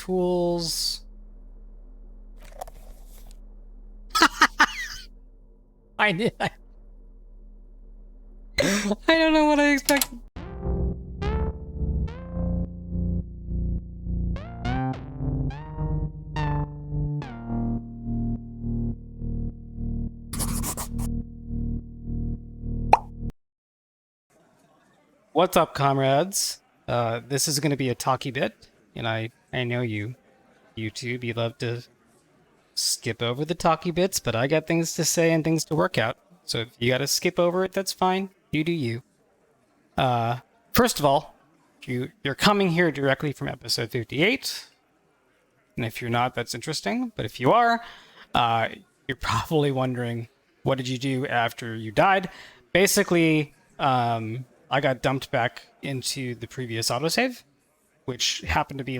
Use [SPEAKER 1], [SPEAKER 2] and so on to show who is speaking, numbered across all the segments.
[SPEAKER 1] tools. I did. I don't know what I expected. What's up, comrades? This is going to be a talky bit, and I know you, YouTube, you love to skip over the talky bits, but I got things to say and things to work out. So if you got to skip over it, that's fine. You do you. First of all, you're coming here directly from episode 58, and if you're not, that's interesting. But if you are, you're probably wondering, what did you do after you died? Basically, I got dumped back into the previous autosave, which happened to be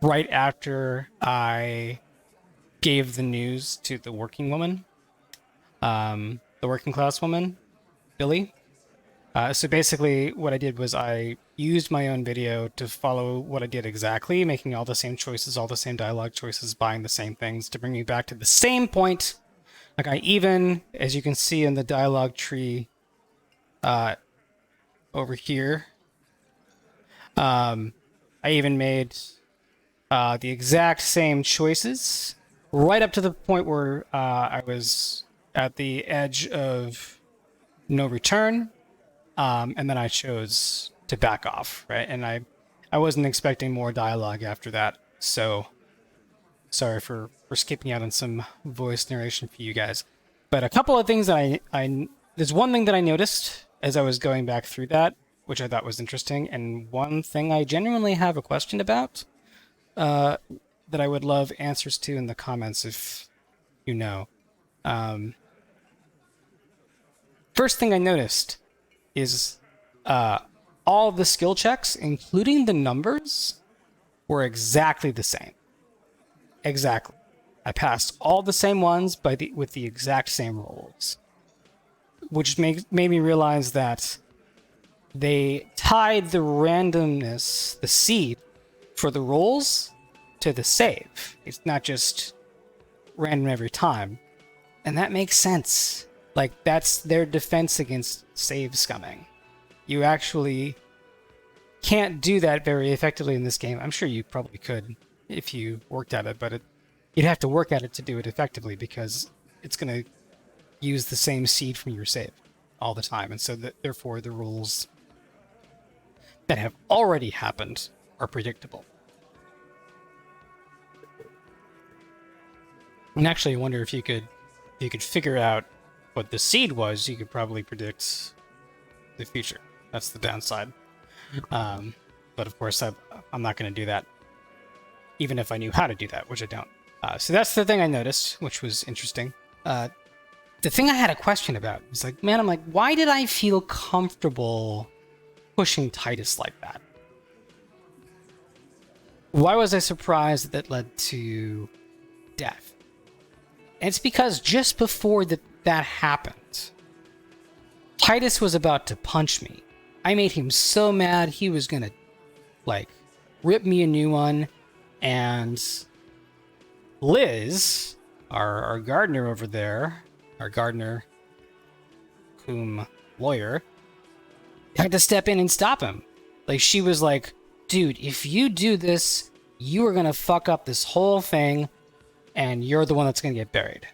[SPEAKER 1] right after I gave the news to the working woman, the working class woman, Billy. So basically what I did was I used my own video to follow what I did exactly, making all the same choices, all the same dialogue choices, buying the same things to bring me back to the same point. Like I even, as you can see in the dialogue tree, over here, I even made the exact same choices right up to the point where I was at the edge of no return, and then I chose to back off, right? And I wasn't expecting more dialogue after that, so sorry for skipping out on some voice narration for you guys. But a couple of things that there's one thing that I noticed as I was going back through that, which I thought was interesting, and one thing I genuinely have a question about, that I would love answers to in the comments if you know. First thing I noticed is all the skill checks, including the numbers, were exactly the same. Exactly. I passed all the same ones with the exact same rolls, which made me realize that they tied the randomness, the seed for the rolls, to the save. It's not just random every time. And that makes sense. Like, that's their defense against save scumming. You actually can't do that very effectively in this game. I'm sure you probably could if you worked at it, but you'd have to work at it to do it effectively because it's going to use the same seed from your save all the time. And so therefore the rules that have already happened are predictable. And actually, I wonder if you could figure out what the seed was, you could probably predict the future. That's the downside. But of course, I'm not going to do that, even if I knew how to do that, which I don't. So that's the thing I noticed, which was interesting. The thing I had a question about was like, man, I'm like, why did I feel comfortable pushing Titus like that? Why was I surprised that led to death? And it's because just before that happened, Titus was about to punch me. I made him so mad he was gonna, like, rip me a new one, and Liz, our gardener over there, our gardener, cum lawyer, had to step in and stop him. Like, she was like, dude, if you do this, you are gonna fuck up this whole thing, and you're the one that's gonna get buried.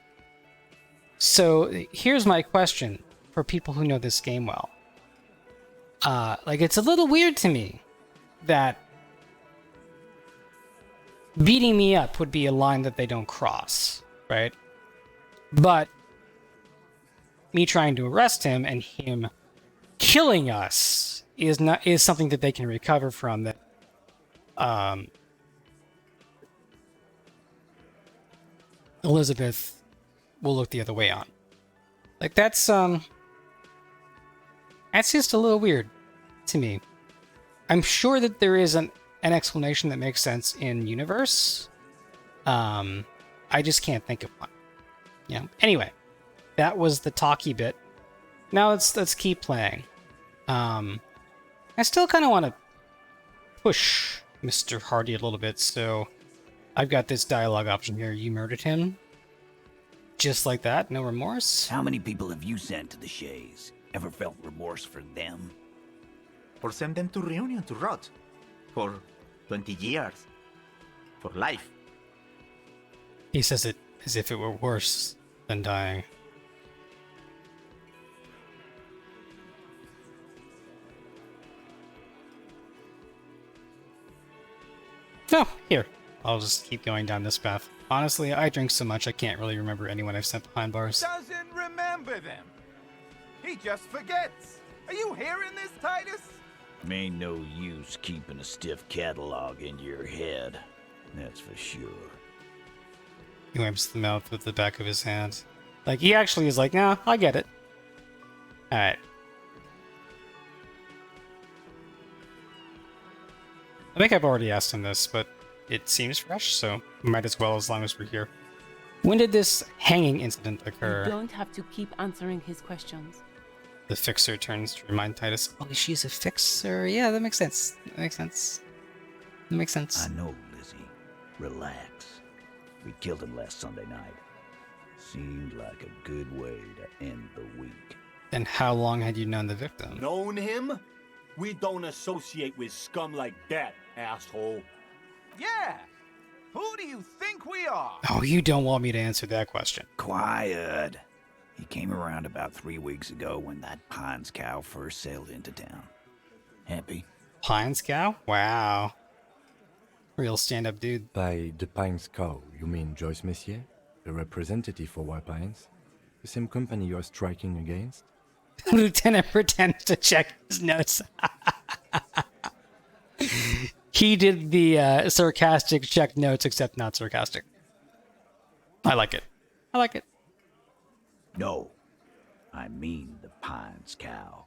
[SPEAKER 1] So here's my question for people who know this game well. Like, it's a little weird to me that beating me up would be a line that they don't cross, right? But me trying to arrest him and him killing us is something that they can recover from, that Elizabeth will look the other way on. Like, that's just a little weird to me. I'm sure that there is an explanation that makes sense in universe. I just can't think of one. You know. Anyway, that was the talky bit. Now let's keep playing. I still kind of want to push Mr. Hardy a little bit, so I've got this dialogue option here. You murdered him? Just like that? No remorse?
[SPEAKER 2] How many people have you sent to the Shays? Ever felt remorse for them?
[SPEAKER 3] Or send them to Reunion to rot. For 20 years. For life.
[SPEAKER 1] He says it as if it were worse than dying. Oh, here. I'll just keep going down this path. Honestly, I drink so much I can't really remember anyone I've sent behind bars.
[SPEAKER 4] Doesn't remember them. He just forgets. Are you hearing this, Titus?
[SPEAKER 2] Ain't no use keeping a stiff catalog in your head. That's for sure.
[SPEAKER 1] He wipes the mouth with the back of his hand. Like, he actually is like, nah, I get it. Alright. I think I've already asked him this, but it seems fresh, so we might as well as long as we're here. When did this hanging incident occur?
[SPEAKER 5] You don't have to keep answering his questions.
[SPEAKER 1] The fixer turns to remind Titus, oh, she's a fixer? Yeah, that makes sense. That makes sense. That makes sense.
[SPEAKER 2] I know, Lizzie. Relax. We killed him last Sunday night. Seemed like a good way to end the week.
[SPEAKER 1] And how long had you known the victim?
[SPEAKER 6] Known him? We don't associate with scum like that, asshole.
[SPEAKER 4] Yeah. Who do you think we are?
[SPEAKER 1] Oh, you don't want me to answer that question.
[SPEAKER 2] Quiet. He came around about 3 weeks ago when that Pines cow first sailed into town. Happy?
[SPEAKER 1] Pines cow? Wow. Real stand-up dude.
[SPEAKER 7] By the Pines cow, you mean Joyce Messier, the representative for White Pines? The same company you are striking against?
[SPEAKER 1] Lieutenant pretends to check his notes. He did the sarcastic check notes, except not sarcastic. I like it. I like it.
[SPEAKER 2] No. I mean the Pines cow.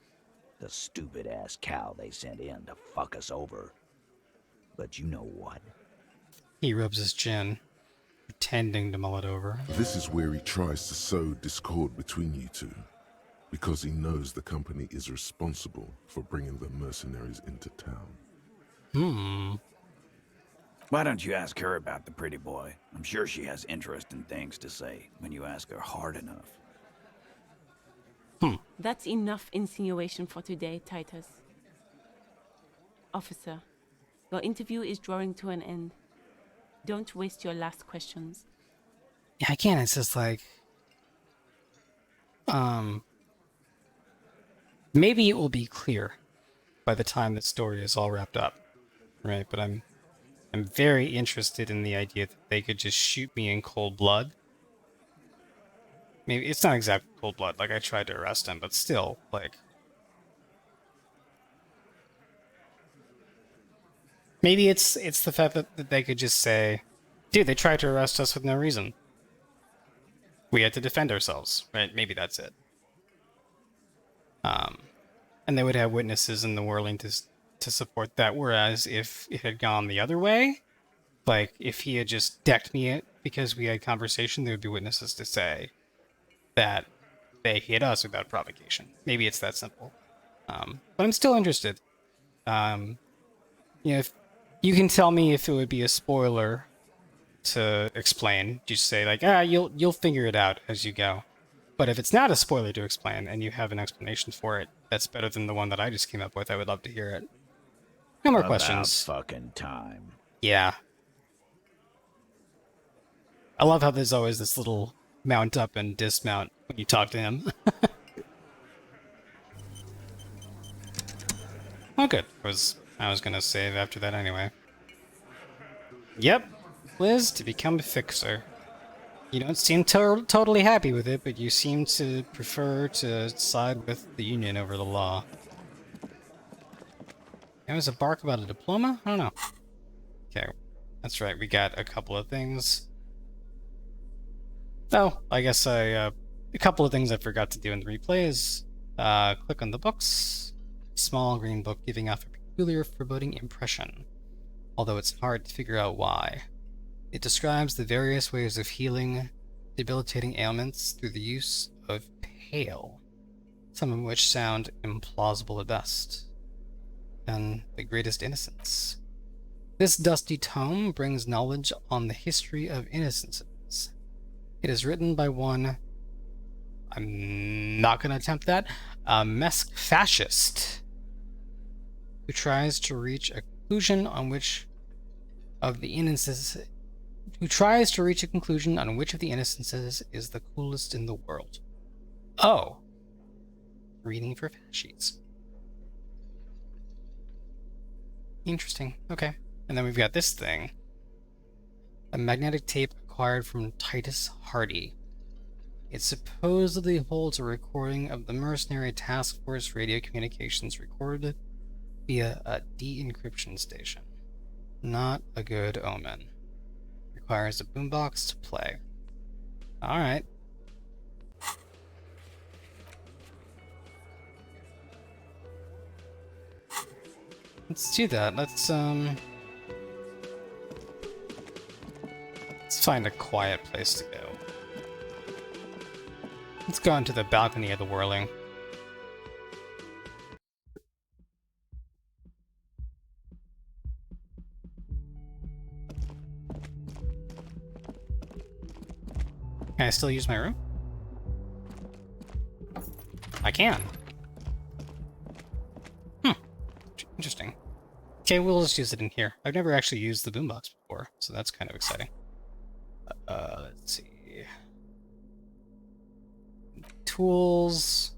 [SPEAKER 2] The stupid-ass cow they sent in to fuck us over. But you know what?
[SPEAKER 1] He rubs his chin, pretending to mull it over.
[SPEAKER 8] This is where he tries to sow discord between you two, because he knows the company is responsible for bringing the mercenaries into town.
[SPEAKER 2] Why don't you ask her about the pretty boy? I'm sure she has interesting things to say when you ask her hard enough.
[SPEAKER 5] That's enough insinuation for today, Titus. Officer, your interview is drawing to an end. Don't waste your last questions.
[SPEAKER 1] Yeah, I can't. It's just like, maybe it will be clear by the time the story is all wrapped up, right? But I'm very interested in the idea that they could just shoot me in cold blood. Maybe it's not exactly cold blood, like I tried to arrest him, but still, like, maybe it's the fact that they could just say, dude, they tried to arrest us with no reason. We had to defend ourselves, right? Maybe that's it. And they would have witnesses in the whirling to support that. Whereas if it had gone the other way, like if he had just decked me it because we had conversation, there would be witnesses to say that they hit us without provocation. Maybe it's that simple. But I'm still interested. If you can tell me if it would be a spoiler to explain, just say like, you'll figure it out as you go. But if it's not a spoiler to explain and you have an explanation for it that's better than the one that I just came up with, I would love to hear it. No more questions.
[SPEAKER 2] Fucking time.
[SPEAKER 1] Yeah. I love how there's always this little mount up and dismount when you talk to him. Oh, good. I was gonna save after that anyway. Yep. Liz, to become a fixer. You don't seem totally happy with it, but you seem to prefer to side with the Union over the law. There was a bark about a diploma? I don't know. Okay, that's right, we got a couple of things. Oh, I guess a couple of things I forgot to do in the replay is click on the books. Small green book giving off a peculiar foreboding impression, although it's hard to figure out why. It describes the various ways of healing debilitating ailments through the use of pale, some of which sound implausible at best, and the greatest innocence. This dusty tome brings knowledge on the history of innocences. It is written by one, I'm not going to attempt that, a Mesk fascist, who tries to reach a conclusion on which of the innocences is the coolest in the world. Oh. Reading for fascists. Interesting. Okay. And then we've got this thing. A magnetic tape acquired from Titus Hardy. It supposedly holds a recording of the mercenary task force radio communications recorded via a de-encryption station. Not a good omen. Requires a boombox to play. Alright. Let's do that. Let's find a quiet place to go. Let's go into the balcony of the whirling. Can I still use my room? I can. Interesting. Okay, we'll just use it in here. I've never actually used the boombox before, so that's kind of exciting. Let's see. Tools.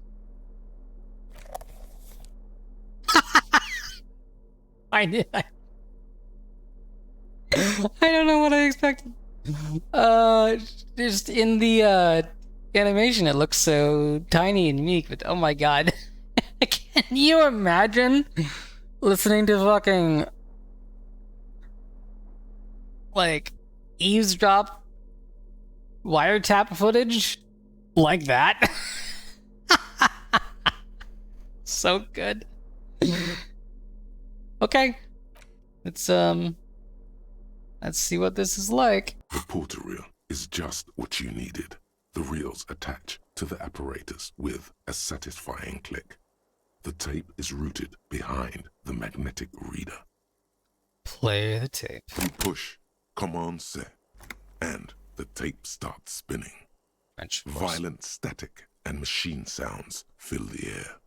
[SPEAKER 1] I did. I don't know what I expected. Just in the animation, it looks so tiny and meek, but oh my god. Can you imagine listening to fucking like eavesdrop wiretap footage like that? So good. Okay. Let's see what this is like.
[SPEAKER 8] The porter reel is just what you needed. The reels attach to the apparatus with a satisfying click. The tape is routed behind the magnetic reader.
[SPEAKER 1] Play the tape.
[SPEAKER 8] You push Command Set, and the tape starts spinning.
[SPEAKER 1] French voice.
[SPEAKER 8] Violent static and machine sounds fill the air.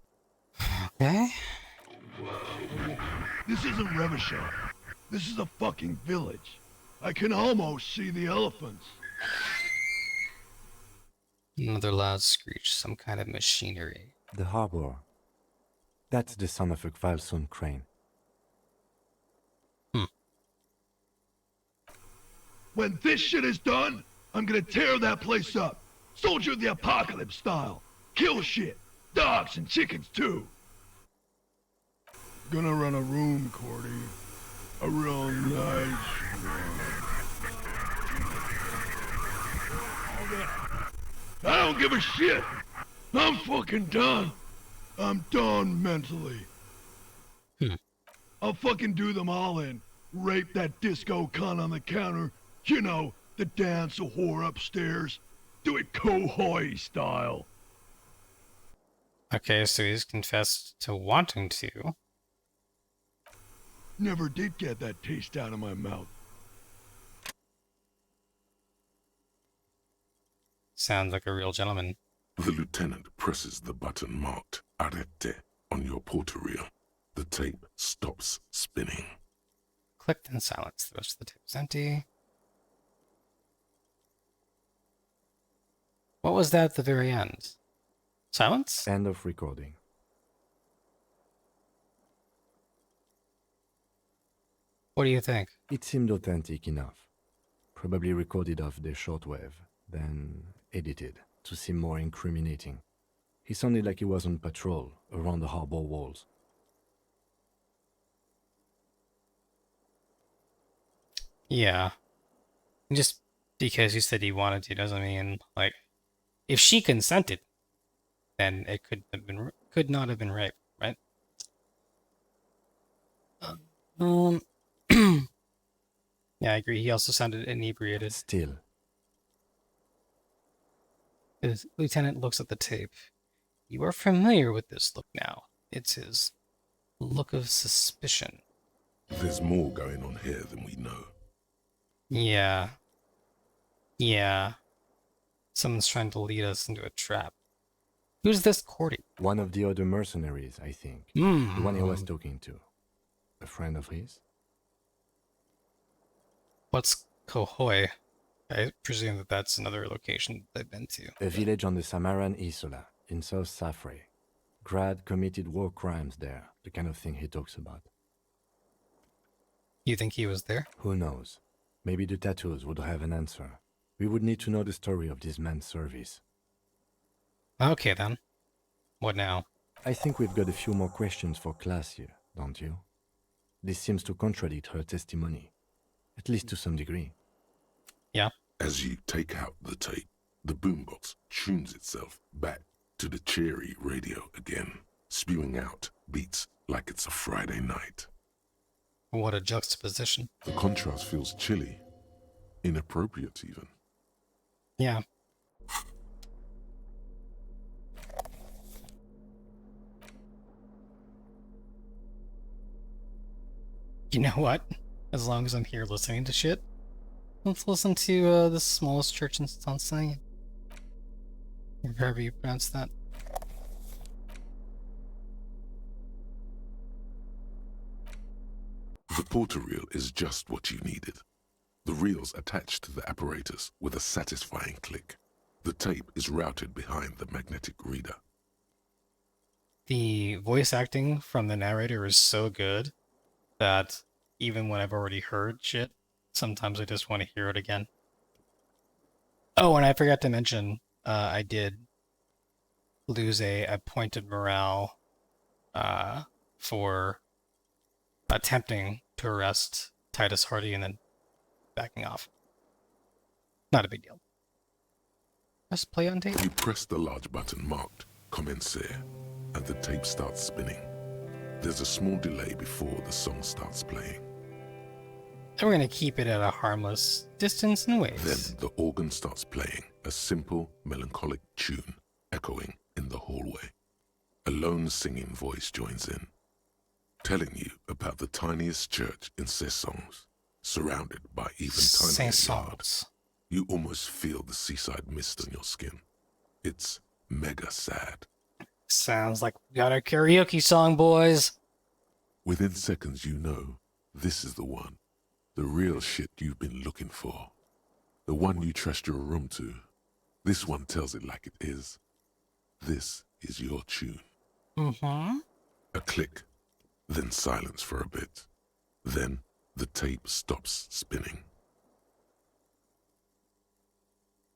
[SPEAKER 1] Okay.
[SPEAKER 9] This isn't Revachol. This is a fucking village. I can almost see the elephants.
[SPEAKER 1] Another loud screech, some kind of machinery.
[SPEAKER 7] The harbor. That's the son of a Kvalsund crane.
[SPEAKER 9] When this shit is done, I'm gonna tear that place up. Soldier of the Apocalypse style. Kill shit. Dogs and chickens too. Gonna run a room, Cordy. A real nice one. I don't give a shit. I'm fucking done. I'm done mentally. I'll fucking do them all in. Rape that disco cunt on the counter. You know, the dance a whore upstairs. Do it Kohoi style.
[SPEAKER 1] Okay, so he's confessed to wanting to.
[SPEAKER 9] Never did get that taste out of my mouth.
[SPEAKER 1] Sounds like a real gentleman.
[SPEAKER 8] The lieutenant presses the button marked Arrete on your porter reel. The tape stops spinning.
[SPEAKER 1] Clicked and silenced. The rest of the tape is empty. What was that at the very end? Silence?
[SPEAKER 7] End of recording.
[SPEAKER 1] What do you think?
[SPEAKER 7] It seemed authentic enough. Probably recorded off the shortwave, then edited to seem more incriminating. He sounded like he was on patrol around the harbor walls.
[SPEAKER 1] Yeah. Just because he said he wanted to doesn't mean, like, if she consented, then it could not have been rape, right? Yeah, I agree. He also sounded inebriated.
[SPEAKER 7] Still,
[SPEAKER 1] The lieutenant looks at the tape. You are familiar with this look now. It's his look of suspicion.
[SPEAKER 8] There's more going on here than we know.
[SPEAKER 1] Yeah. Yeah. Someone's trying to lead us into a trap. Who's this courting?
[SPEAKER 7] One of the other mercenaries, I think.
[SPEAKER 1] Hmm.
[SPEAKER 7] The one he was talking to. A friend of his?
[SPEAKER 1] What's Kohoi? I presume that that's another location they've been to.
[SPEAKER 7] A village on the Samaran Isola, in South Safre. Grad committed war crimes there, the kind of thing he talks about.
[SPEAKER 1] You think he was there?
[SPEAKER 7] Who knows? Maybe the tattoos would have an answer. We would need to know the story of this man's service.
[SPEAKER 1] Okay then. What now?
[SPEAKER 7] I think we've got a few more questions for Klassja, don't you? This seems to contradict her testimony, at least to some degree.
[SPEAKER 1] Yeah.
[SPEAKER 8] As you take out the tape, the boombox tunes itself back to the cheery radio again, spewing out beats like it's a Friday night.
[SPEAKER 1] What a juxtaposition.
[SPEAKER 8] The contrast feels chilly, inappropriate even.
[SPEAKER 1] Yeah. You know what? As long as I'm here listening to shit, let's listen to the smallest church in Tanzania. Or however you pronounce that.
[SPEAKER 8] The porter reel is just what you needed. The reel's attached to the apparatus with a satisfying click. The tape is routed behind the magnetic reader.
[SPEAKER 1] The voice acting from the narrator is so good that even when I've already heard shit, sometimes I just want to hear it again. Oh, and I forgot to mention, I did lose a point of morale for attempting to arrest Titus Hardy and then backing off. Not a big deal. Press play on tape.
[SPEAKER 8] You press the large button marked Commencer, and the tape starts spinning. There's a small delay before the song starts playing.
[SPEAKER 1] And we're going to keep it at a harmless distance and waves.
[SPEAKER 8] Then the organ starts playing a simple, melancholic tune echoing in the hallway. A lone singing voice joins in, telling you about the tiniest church in Cessons, surrounded by even tinier yards. You almost feel the seaside mist on your skin. It's mega sad.
[SPEAKER 1] Sounds like we got our karaoke song, boys.
[SPEAKER 8] Within seconds, you know this is the one. The real shit you've been looking for. The one you trust your room to. This one tells it like it is. This is your tune.
[SPEAKER 1] Mm-hmm.
[SPEAKER 8] A click, then silence for a bit. Then the tape stops spinning.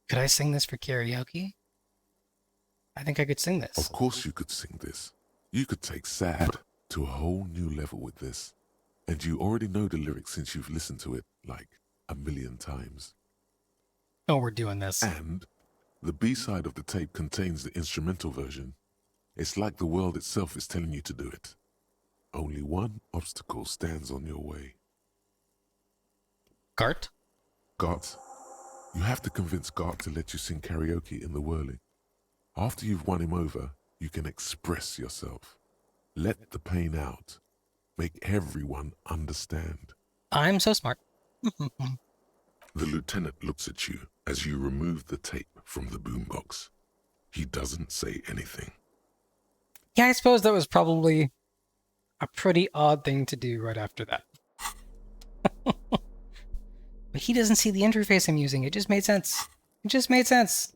[SPEAKER 1] Could I sing this for karaoke? I think I could sing this.
[SPEAKER 8] Of course you could sing this. You could take sad to a whole new level with this. And you already know the lyrics since you've listened to it like 1,000,000 times.
[SPEAKER 1] Oh, we're doing this.
[SPEAKER 8] And the B-side of the tape contains the instrumental version. It's like the world itself is telling you to do it. Only one obstacle stands on your way.
[SPEAKER 1] Gart?
[SPEAKER 8] Gart. You have to convince Gart to let you sing karaoke in the whirling. After you've won him over, you can express yourself. Let the pain out. Make everyone understand.
[SPEAKER 1] I'm so smart.
[SPEAKER 8] The lieutenant looks at you as you remove the tape from the boombox. He doesn't say anything.
[SPEAKER 1] Yeah, I suppose that was probably a pretty odd thing to do right after that. But he doesn't see the interface I'm using. It just made sense. It just made sense.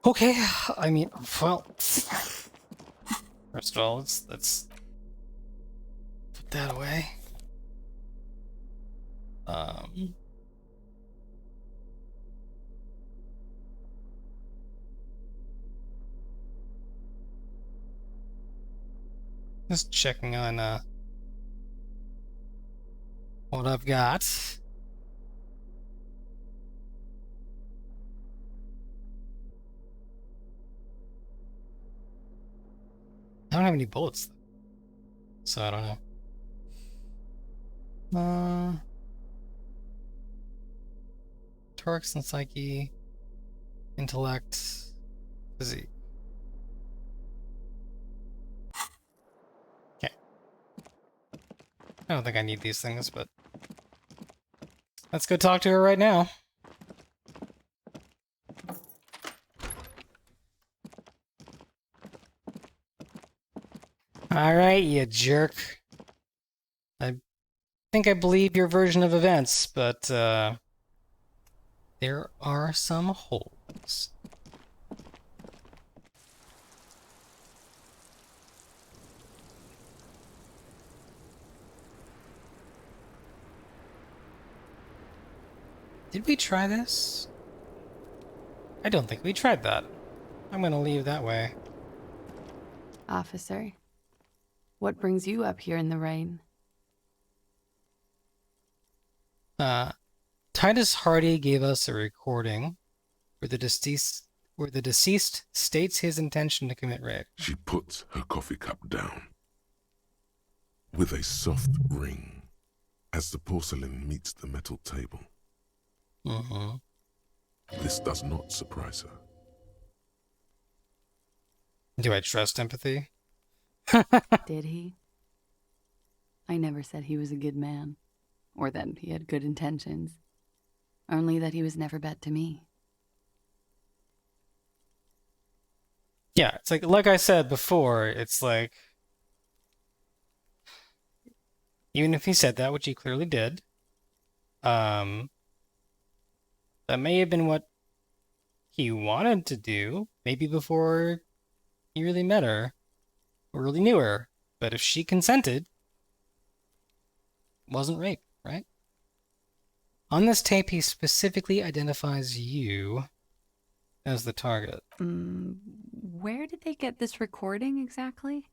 [SPEAKER 1] Okay, I mean, well, first of all, let's put that away. Just checking on what I've got. I don't have any bullets, so I don't know. Torx and Psyche, Intellect, Physique. Okay. I don't think I need these things, but let's go talk to her right now. Alright, you jerk. I think I believe your version of events, but there are some holes. Did we try this? I don't think we tried that. I'm gonna leave that way.
[SPEAKER 10] Officer, what brings you up here in the rain?
[SPEAKER 1] Titus Hardy gave us a recording where the deceased states his intention to commit rape.
[SPEAKER 8] She puts her coffee cup down with a soft ring as the porcelain meets the metal table. This does not surprise her.
[SPEAKER 1] Do I trust empathy?
[SPEAKER 10] Did he? I never said he was a good man, or that he had good intentions. Only that he was never bad to me.
[SPEAKER 1] Yeah, it's like I said before, it's like, even if he said that, which he clearly did, that may have been what he wanted to do, maybe before he really met her, or really knew her. But if she consented, it wasn't rape, right? On this tape, he specifically identifies you as the target.
[SPEAKER 10] Where did they get this recording exactly?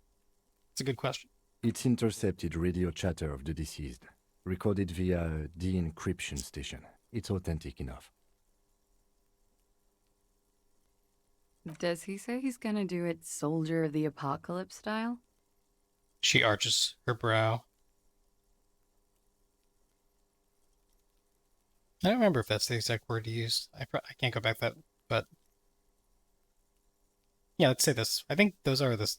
[SPEAKER 1] It's a good question.
[SPEAKER 7] It's intercepted radio chatter of the deceased, recorded via a de-encryption station. It's authentic enough.
[SPEAKER 10] Does he say he's gonna do it Soldier of the Apocalypse style?
[SPEAKER 1] She arches her brow. I don't remember if that's the exact word he used. I can't go back that, but yeah, let's say this. I think those are the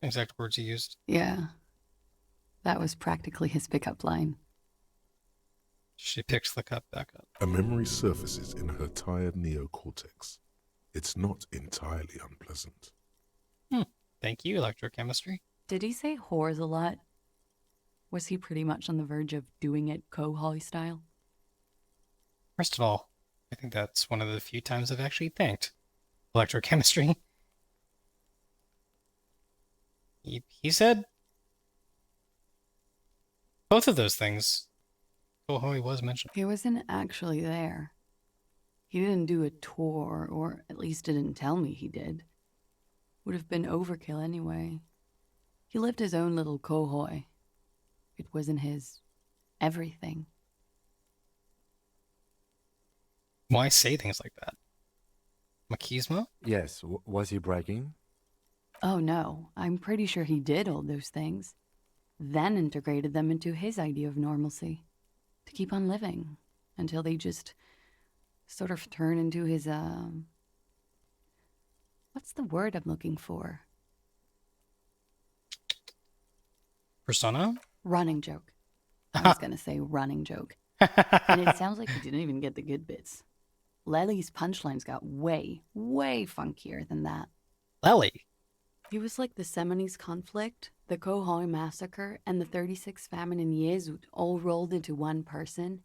[SPEAKER 1] exact words he used.
[SPEAKER 10] Yeah. That was practically his pickup line.
[SPEAKER 1] She picks the cup back up.
[SPEAKER 8] A memory surfaces in her tired neocortex. It's not entirely unpleasant.
[SPEAKER 1] Thank you, electrochemistry.
[SPEAKER 10] Did he say whores a lot? Was he pretty much on the verge of doing it Kohoi style?
[SPEAKER 1] First of all, I think that's one of the few times I've actually thanked electrochemistry. He said both of those things. Kohoi was mentioned.
[SPEAKER 10] He wasn't actually there. He didn't do a tour, or at least didn't tell me he did. Would have been overkill anyway. He lived his own little Kohoi. It wasn't his everything.
[SPEAKER 1] Why say things like that? Machismo?
[SPEAKER 7] Yes, was he bragging?
[SPEAKER 10] Oh no, I'm pretty sure he did all those things. Then integrated them into his idea of normalcy. To keep on living. Until they just sort of turn into his, what's the word I'm looking for?
[SPEAKER 1] Persona?
[SPEAKER 10] Running joke. I was gonna say running joke. And it sounds like he didn't even get the good bits. Lely's punchlines got way, way funkier than that.
[SPEAKER 1] Lely?
[SPEAKER 10] He was like the Seminoles conflict, the Kohoi massacre, and the 36 famine in Yezut all rolled into one person,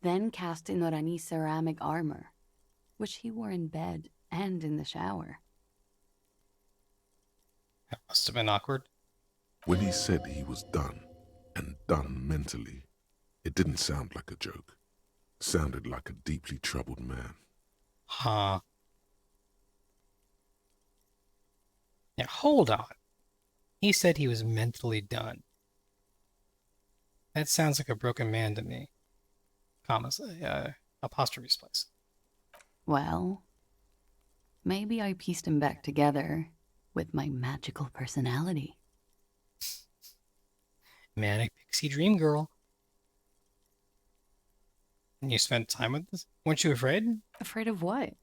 [SPEAKER 10] then cast in Orani ceramic armor, which he wore in bed and in the shower.
[SPEAKER 1] That must have been awkward.
[SPEAKER 8] When he said he was done, and done mentally, it didn't sound like a joke. Sounded like a deeply troubled man.
[SPEAKER 1] Huh. Now, hold on. He said he was mentally done. That sounds like a broken man to me. Commas, apostrophes place.
[SPEAKER 10] Well, maybe I pieced him back together with my magical personality.
[SPEAKER 1] Manic pixie dream girl. And you spent time with this? Weren't you afraid?
[SPEAKER 10] Afraid of what?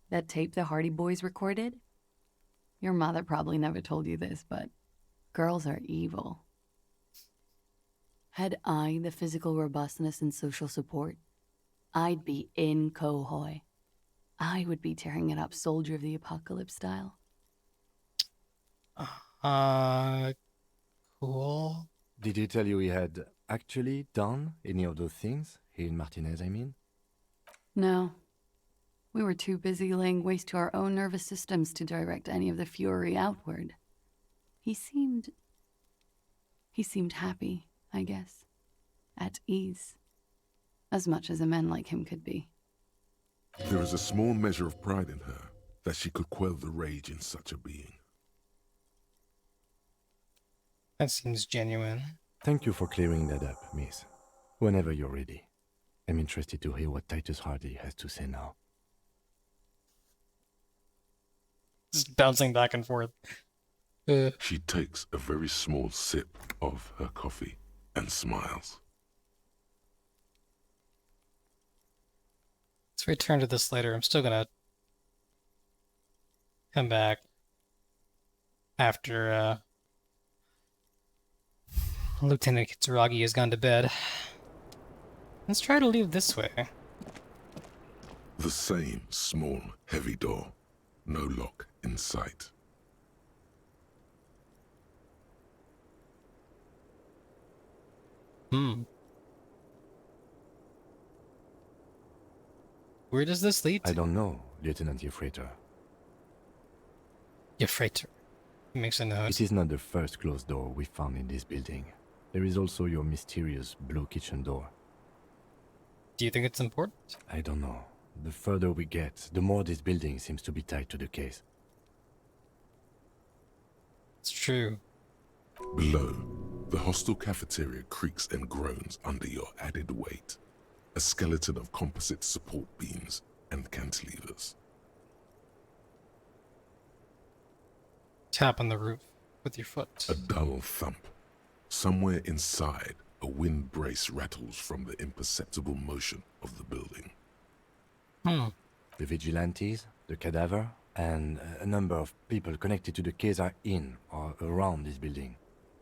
[SPEAKER 10] That tape the Hardy Boys recorded? Your mother probably never told you this, but girls are evil. Had I the physical robustness and social support, I'd be in Kohoi. I would be tearing it up Soldier of the Apocalypse style.
[SPEAKER 1] Cool.
[SPEAKER 7] Did he tell you he had actually done any of those things? He and Martinez, I mean?
[SPEAKER 10] No. We were too busy laying waste to our own nervous systems to direct any of the fury outward. He seemed happy, I guess. At ease. As much as a man like him could be.
[SPEAKER 8] There is a small measure of pride in her that she could quell the rage in such a being.
[SPEAKER 1] That seems genuine.
[SPEAKER 7] Thank you for clearing that up, miss. Whenever you're ready. I'm interested to hear what Titus Hardy has to say now.
[SPEAKER 1] Just bouncing back and forth.
[SPEAKER 8] She takes a very small sip of her coffee and smiles.
[SPEAKER 1] Let's return to this later. I'm still gonna come back after Lieutenant Kitsuragi has gone to bed. Let's try to leave this way.
[SPEAKER 8] The same small, heavy door. No lock in sight.
[SPEAKER 1] Where does this lead to?
[SPEAKER 7] I don't know, Lieutenant Yefreiter.
[SPEAKER 1] Yefreiter. He makes a note.
[SPEAKER 7] It is not the first closed door we found in this building. There is also your mysterious blue kitchen door.
[SPEAKER 1] Do you think it's important?
[SPEAKER 7] I don't know. The further we get, the more this building seems to be tied to the case.
[SPEAKER 1] It's true.
[SPEAKER 8] Below, the hostel cafeteria creaks and groans under your added weight. A skeleton of composite support beams and cantilevers.
[SPEAKER 1] Tap on the roof with your foot.
[SPEAKER 8] A dull thump. Somewhere inside, a wind brace rattles from the imperceptible motion of the building.
[SPEAKER 7] The vigilantes, the cadaver, and a number of people connected to the case are in or around this building.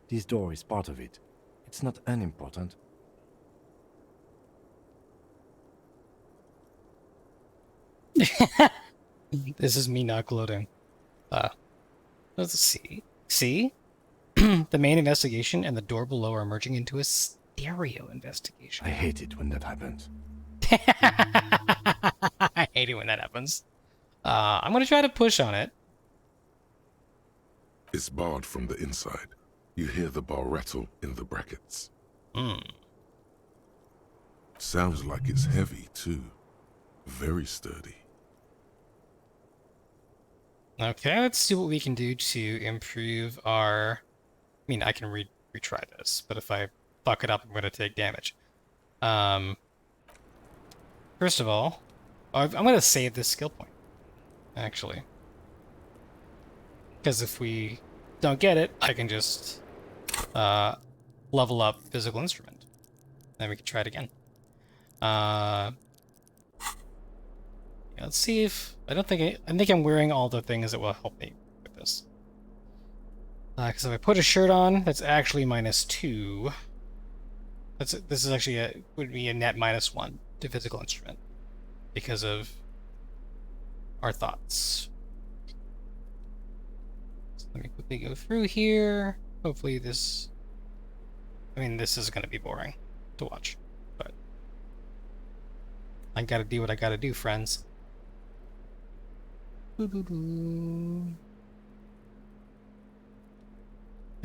[SPEAKER 7] This door is part of it. It's not unimportant.
[SPEAKER 1] This is me not gloating. Let's see. See? The main investigation and the door below are merging into a stereo investigation.
[SPEAKER 7] I hate it when that happens.
[SPEAKER 1] I hate it when that happens. I'm gonna try to push on it.
[SPEAKER 8] It's barred from the inside. You hear the bar rattle in the brackets. Sounds like it's heavy, too. Very sturdy.
[SPEAKER 1] Okay, let's see what we can do to improve our... I mean, I can retry this, but if I fuck it up, I'm gonna take damage. First of all, I'm gonna save this skill point, actually. Because if we don't get it, I can just level up physical instrument. Then we can try it again. Yeah, let's see if... I think I'm wearing all the things that will help me with this. Because if I put a shirt on, that's actually -2. This is actually would be a net -1 to physical instrument because of our thoughts. So let me quickly go through here. Hopefully this... I mean, this is going to be boring to watch, but I gotta do what I gotta do, friends. I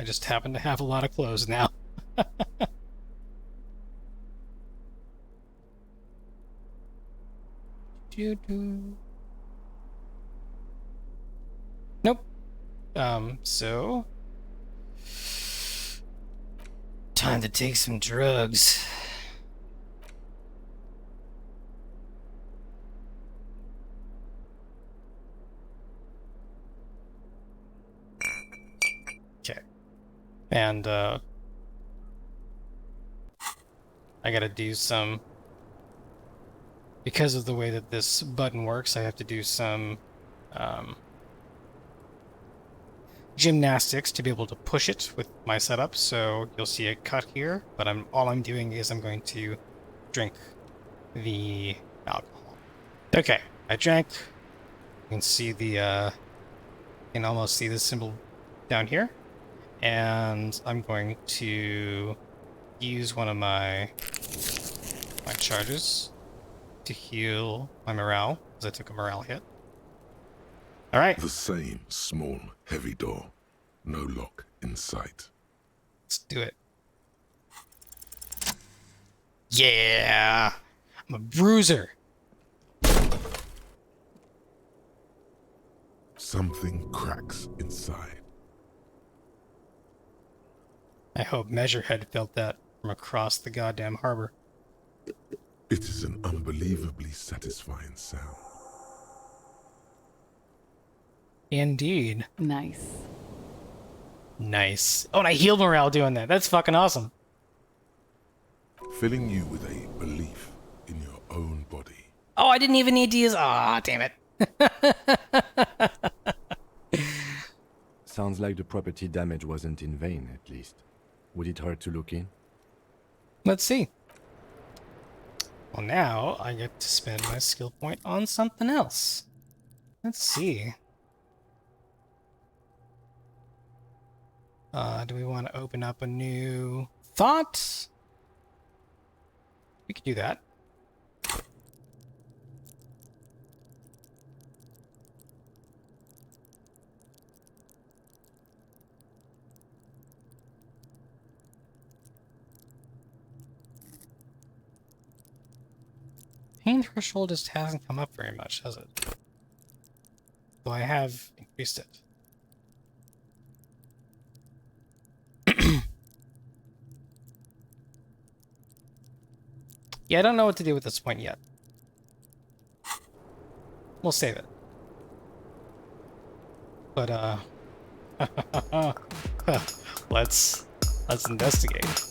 [SPEAKER 1] just happen to have a lot of clothes now. Nope. So... time to take some drugs. Okay. And, I gotta do some... because of the way that this button works, I have to do some, gymnastics to be able to push it with my setup, so you'll see a cut here, but all I'm doing is I'm going to drink the alcohol. Okay, I drank. You can see the, you can almost see the symbol down here. And I'm going to use one of my charges to heal my morale, because I took a morale hit. Alright.
[SPEAKER 8] The same small, heavy door. No lock in sight.
[SPEAKER 1] Let's do it. Yeah! I'm a bruiser!
[SPEAKER 8] Something cracks inside.
[SPEAKER 1] I hope Measurehead felt that from across the goddamn harbor.
[SPEAKER 8] It is an unbelievably satisfying sound.
[SPEAKER 1] Indeed.
[SPEAKER 10] Nice.
[SPEAKER 1] Nice. Oh, and I healed morale doing that. That's fucking awesome.
[SPEAKER 8] Filling you with a belief in your own body.
[SPEAKER 1] Oh, I didn't even need to use... Ah, damn it.
[SPEAKER 7] Sounds like the property damage wasn't in vain, at least. Would it hurt to look in?
[SPEAKER 1] Let's see. Well, now I get to spend my skill point on something else. Let's see. Do we want to open up a new thought? We could do that. Pain threshold just hasn't come up very much, has it? Though I have increased it. Yeah, I don't know what to do with this point yet. We'll save it. But let's investigate.